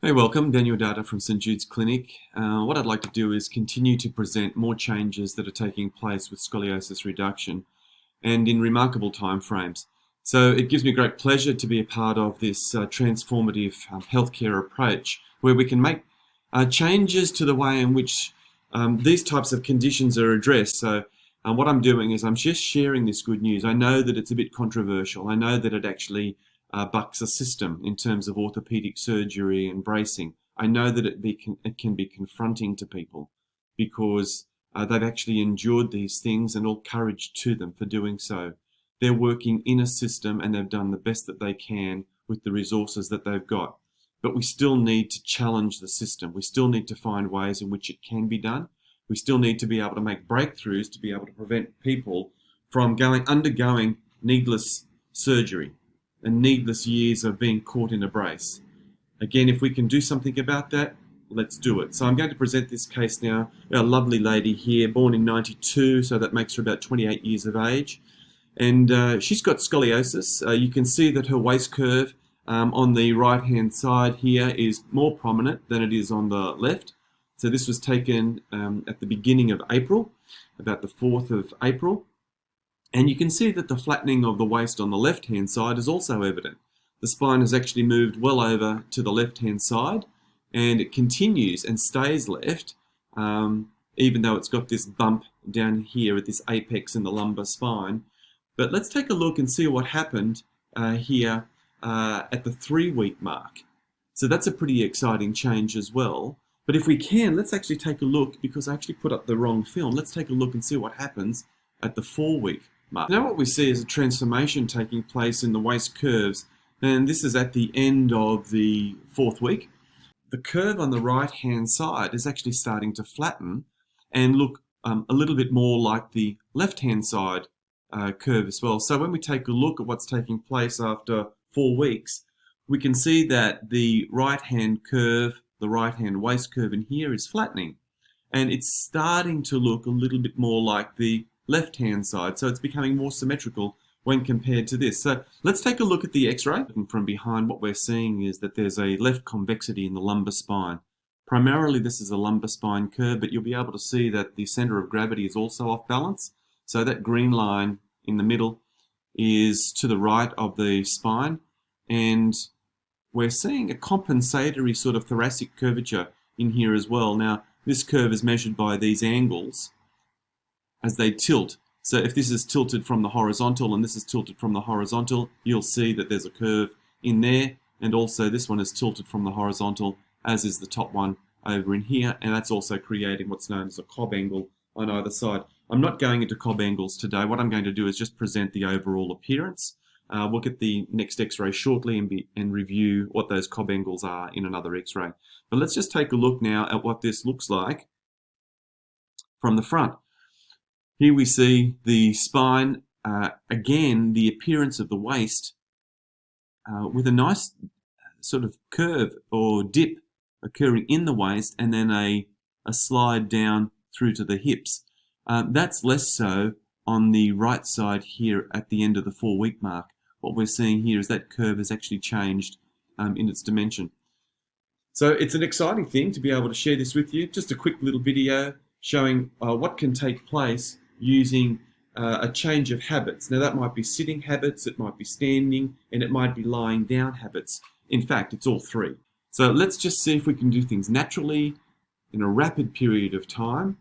Hey, welcome. Daniel Data from St. Jude's Clinic. What I'd like to do is continue to present more changes that are taking place with scoliosis reduction and in remarkable time frames. So it gives me great pleasure to be a part of this transformative healthcare approach where we can make changes to the way in which these types of conditions are addressed. So what I'm doing is I'm just sharing this good news. I know that it's a bit controversial. I know that it actually bucks a system in terms of orthopedic surgery and bracing. I know that it can be confronting to people because they've actually endured these things, and all courage to them for doing so. They're working in a system and they've done the best that they can with the resources that they've got. But we still need to challenge the system. We still need to find ways in which it can be done. We still need to be able to make breakthroughs to be able to prevent people from undergoing needless surgery and needless years of being caught in a brace. Again, if we can do something about that, let's do it. So I'm going to present this case now. A lovely lady here, born in 92, so that makes her about 28 years of age. And she's got scoliosis. You can see that her waist curve on the right-hand side here is more prominent than it is on the left. So this was taken at the beginning of April, about the 4th of April. And you can see that the flattening of the waist on the left-hand side is also evident. The spine has actually moved well over to the left-hand side, and it continues and stays left, even though it's got this bump down here at this apex in the lumbar spine. But let's take a look and see what happened here at the 3-week mark. So that's a pretty exciting change as well. But if we can, let's actually take a look, because I actually put up the wrong film. Let's take a look and see what happens at the 4-week mark. Now what we see is a transformation taking place in the waist curves, and this is at the end of the 4th week. The curve on the right-hand side is actually starting to flatten and look a little bit more like the left-hand side curve as well. So when we take a look at what's taking place after 4 weeks, we can see that the right-hand curve, the right-hand waist curve in here is flattening, and it's starting to look a little bit more like the left-hand side. So it's becoming more symmetrical when compared to this. So let's take a look at the x-ray. From behind, what we're seeing is that there's a left convexity in the lumbar spine. Primarily this is a lumbar spine curve, but you'll be able to see that the center of gravity is also off balance. So that green line in the middle is to the right of the spine, and we're seeing a compensatory sort of thoracic curvature in here as well. Now this curve is measured by these angles as they tilt. So if this is tilted from the horizontal and this is tilted from the horizontal, you'll see that there's a curve in there, and also this one is tilted from the horizontal, as is the top one over in here, and that's also creating what's known as a cob angle on either side. I'm not going into cob angles today. What I'm going to do is just present the overall appearance. We'll get the next x-ray shortly and review what those cob angles are in another x-ray. But let's just take a look now at what this looks like from the front. Here we see the spine, again, the appearance of the waist with a nice sort of curve or dip occurring in the waist, and then a slide down through to the hips. That's less so on the right side here at the end of the 4-week mark. What we're seeing here is that curve has actually changed in its dimension. So it's an exciting thing to be able to share this with you. Just a quick little video showing what can take place using a change of habits. Now that might be sitting habits, it might be standing, and it might be lying down habits. In fact, it's all three. So let's just see if we can do things naturally in a rapid period of time.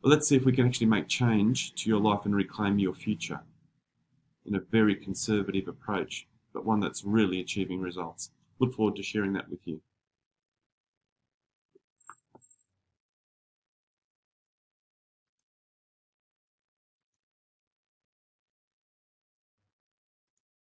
Let's see if we can actually make change to your life and reclaim your future in a very conservative approach, but one that's really achieving results. Look forward to sharing that with you.